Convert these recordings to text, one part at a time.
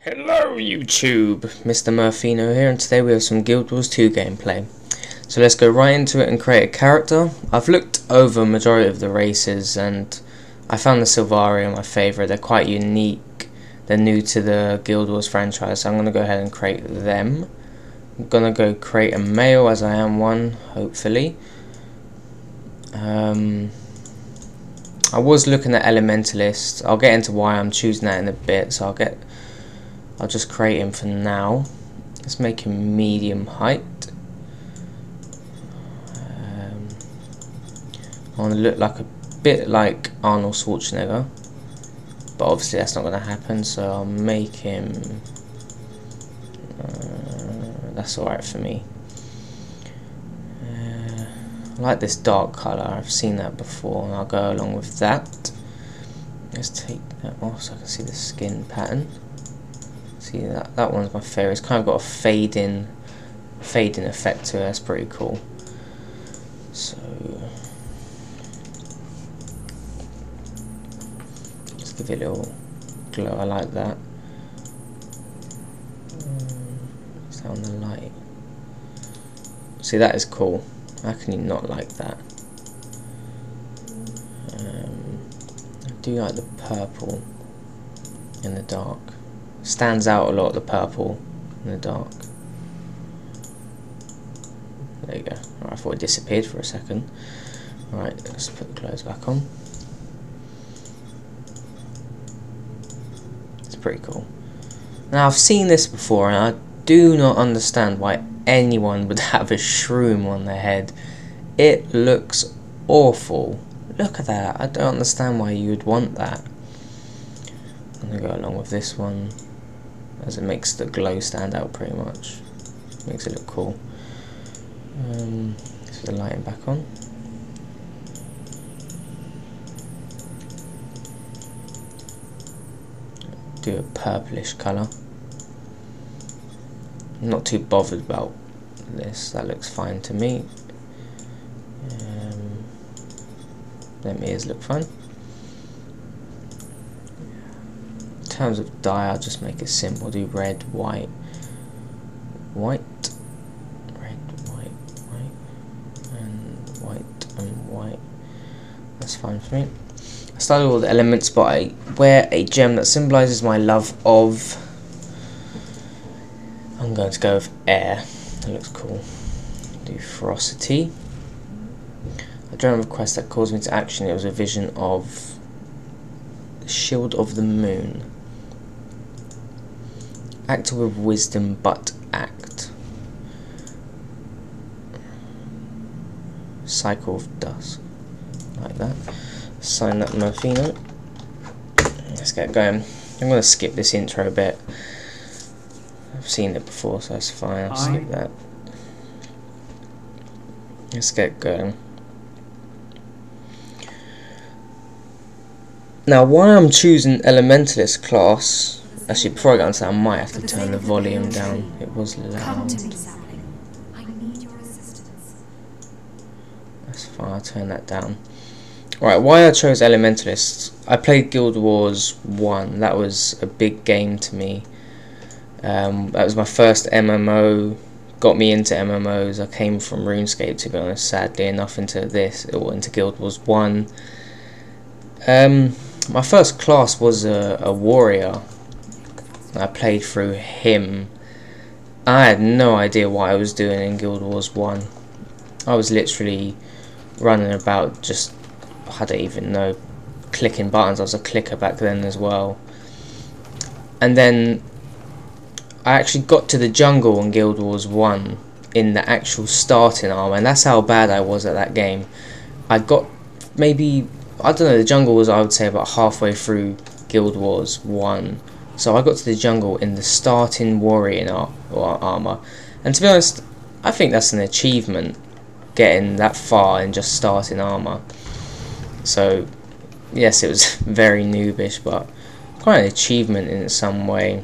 Hello YouTube, MrMurfino here, and today we have some Guild Wars 2 gameplay. So let's go right into it and create a character. I've looked over majority of the races and I found the Silvari my favourite. They're quite unique, they're new to the Guild Wars franchise, so I'm going to go ahead and create them. I'm going to go create a male, as I am one, hopefully. I was looking at Elementalist. I'll get into why I'm choosing that in a bit, so I'll just create him for now. Let's make him medium height. I want to look like a bit like Arnold Schwarzenegger, but obviously that's not going to happen, so I'll make him that's alright for me. I like this dark colour, I've seen that before, and I'll go along with that. Let's take that off so I can see the skin pattern. See, that one's my favourite. It's kind of got a fading effect to it. That's pretty cool. So let's give it a little glow. I like that. Is that on the light? See, that is cool. How can you not like that? I do like the purple in the dark. Stands out a lot, the purple in the dark. There you go. Alright, I thought it disappeared for a second. Alright, let's put the clothes back on. It's pretty cool. Now, I've seen this before and I do not understand why anyone would have a shroom on their head. It looks awful. Look at that. I don't understand why you would want that. I'm going to go along with this one, as it makes the glow stand out pretty much. Makes it look cool. Let's put the lighting back on. Do a purplish colour. I'm not too bothered about this, that looks fine to me. Them ears look fine. In terms of dye, I'll just make it simple. Do red, white, white, red, white, white, and white and white. That's fine for me. I started with all the elements, but I wear a gem that symbolises my love of. I'm going to go with air. That looks cool. Do ferocity. I dreamt of a quest that caused me to action. It was a vision of the shield of the moon. Act with wisdom, but act. Cycle of dust. Like that. Sign that Murfino. Let's get going. I'm going to skip this intro bit. I've seen it before, so that's fine. I'll skip that. Let's get going. Now, why I'm choosing Elementalist class, actually before I get onto that, I might have to turn the volume down. It was loud. That's fine, I'll turn that down. Right, why I chose Elementalist, I played Guild Wars 1, that was a big game to me. That was my first MMO, got me into MMOs. I came from RuneScape, to be honest, sadly enough, into this, or into Guild Wars 1. My first class was a warrior. I played through him. I had no idea what I was doing in Guild Wars 1. I was literally running about, just, I don't even know, clicking buttons. I was a clicker back then as well. And then I actually got to the jungle in Guild Wars 1 in the actual starting armor, and that's how bad I was at that game. I got maybe, I don't know, the jungle was, I would say, about halfway through Guild Wars 1. So I got to the jungle in the starting warrior armor. And to be honest, I think that's an achievement, getting that far in just starting armor. So yes, it was very noobish, but quite an achievement in some way.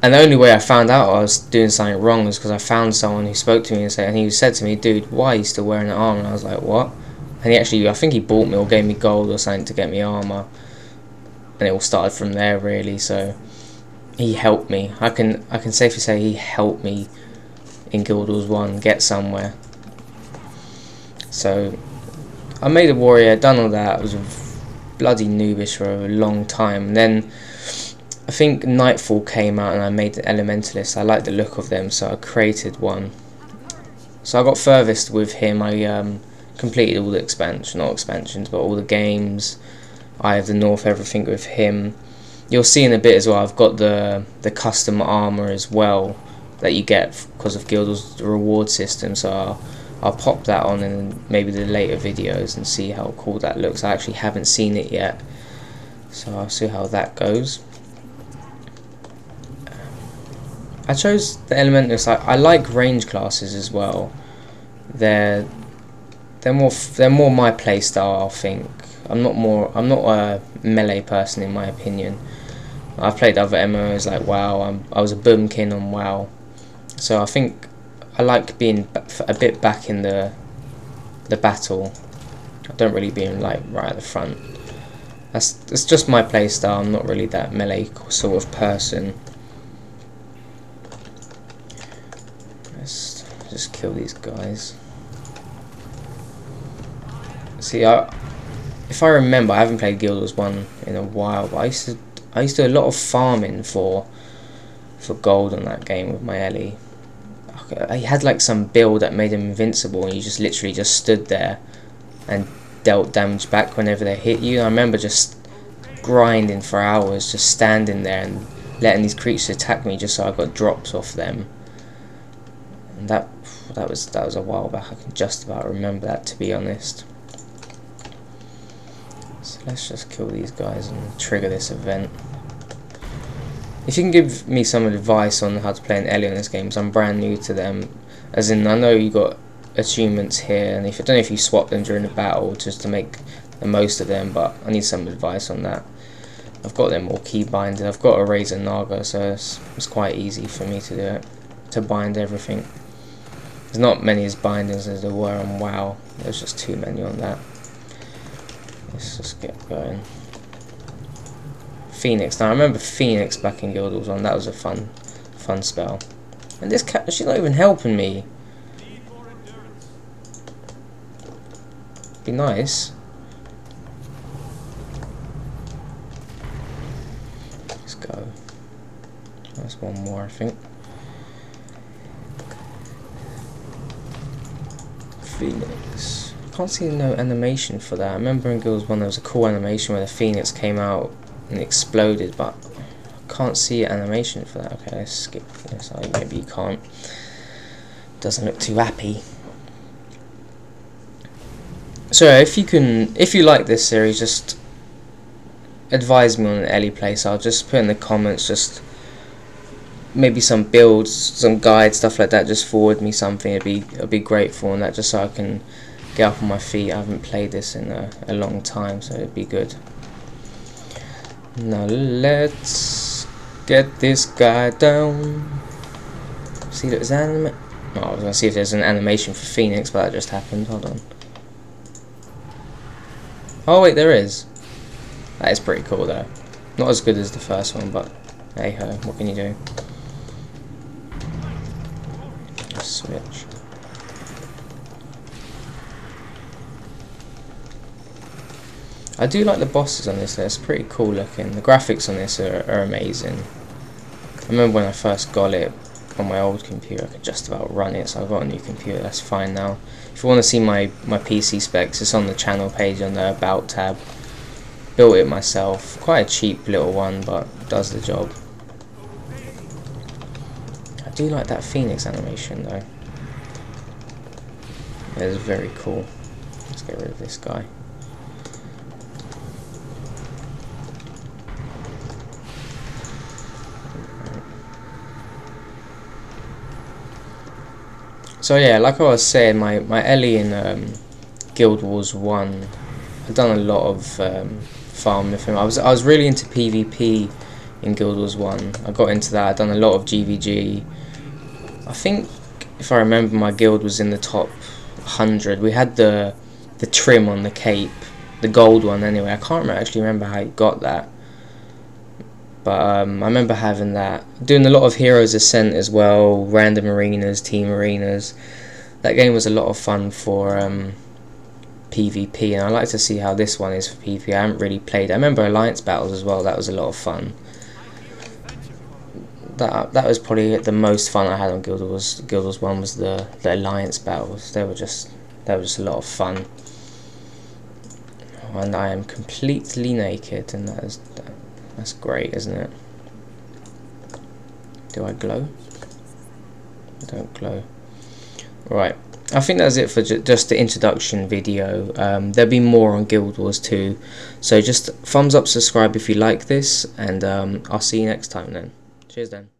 And the only way I found out I was doing something wrong was because I found someone who spoke to me and he said to me, "Dude, why are you still wearing that armor?" And I was like, "What?" And he actually, I think he bought me or gave me gold or something to get me armor. And it all started from there, really. So he helped me. I can safely say he helped me in Guild Wars 1 get somewhere. So I made a warrior, done all that. I was bloody noobish for a long time. And then I think Nightfall came out and I made the Elementalist. I liked the look of them, so I created one. So I got furthest with him. I completed all the not expansions, but all the games. Eye of the North, everything with him. You'll see in a bit as well, I've got the custom armor as well that you get because of Guild Wars' reward system. So I'll pop that on in maybe the later videos and see how cool that looks. I actually haven't seen it yet, so I'll see how that goes. I chose the Elementalist. I like range classes as well. They're more my playstyle, I think. I'm not a melee person in my opinion. I've played other MMOs like WoW. I was a boomkin on WoW, so I think I like being a bit back in the battle. I don't really being like right at the front. It's just my playstyle. I'm not really that melee sort of person. Let's just kill these guys. See, if I remember, I haven't played Guild Wars 1 in a while, but I used to do a lot of farming for gold on that game with my Ellie. I had like some build that made him invincible, and you just literally just stood there and dealt damage back whenever they hit you. I remember just grinding for hours, just standing there and letting these creatures attack me just so I got drops off them. And that was a while back. I can just about remember that, to be honest. So let's just kill these guys and trigger this event. If you can give me some advice on how to play an Ellie in this game, because I'm brand new to them. As in, I know you got achievements here, and I don't know if you swap them during the battle just to make the most of them, but I need some advice on that. I've got them all key binded. I've got a Razor Naga, so it's quite easy for me to do it, to bind everything. There's not many as bindings as there were on WoW. There's just too many on that. Let's just get going. Phoenix. Now I remember Phoenix back in Guild Wars 1. That was a fun spell. And this cat, she's not even helping me. Be nice. Let's go. That's one more, I think. Phoenix. I can't see no animation for that. I remember in Guild Wars 1 there was a cool animation where the Phoenix came out and exploded, but I can't see an animation for that. Okay, let's skip this. Maybe you can't. Doesn't look too happy. So if you like this series, just advise me on an Ellie place. I'll just put in the comments, just maybe some builds, some guides, stuff like that. Just forward me something. I'd be grateful on that, just so I can get up on my feet. I haven't played this in a long time, so it'd be good. Now let's get this guy down. See, there's an oh, I was gonna see if there's an animation for Phoenix, but that just happened. Hold on. Oh wait, there is. That is pretty cool though. Not as good as the first one, but hey ho, what can you do? Switch. I do like the bosses on this. It's pretty cool looking. The graphics on this are amazing. I remember when I first got it on my old computer, I could just about run it, so I've got a new computer. That's fine now. If you want to see my PC specs, it's on the channel page on the About tab. Built it myself. Quite a cheap little one, but does the job. I do like that Phoenix animation though. It's very cool. Let's get rid of this guy. So yeah, like I was saying, my Ellie in Guild Wars 1, I've done a lot of farming with him. I was really into PvP in Guild Wars 1. I got into that. I've done a lot of GVG. I think, if I remember, my guild was in the top 100. We had the trim on the cape, the gold one anyway. I can't actually remember how you got that. But I remember having that, doing a lot of Heroes Ascent as well, random arenas, team arenas. That game was a lot of fun for PvP, and I like to see how this one is for PvP. I haven't really played. I remember Alliance Battles as well. That was a lot of fun. That was probably the most fun I had on Guild Wars. Guild Wars 1 was the Alliance Battles. They were just a lot of fun. And I am completely naked, and that's great, isn't it? Do I glow? I don't glow. Right, I think that's it for just the introduction video. There'll be more on Guild Wars 2, so just thumbs up, subscribe if you like this, and I'll see you next time then. Cheers then.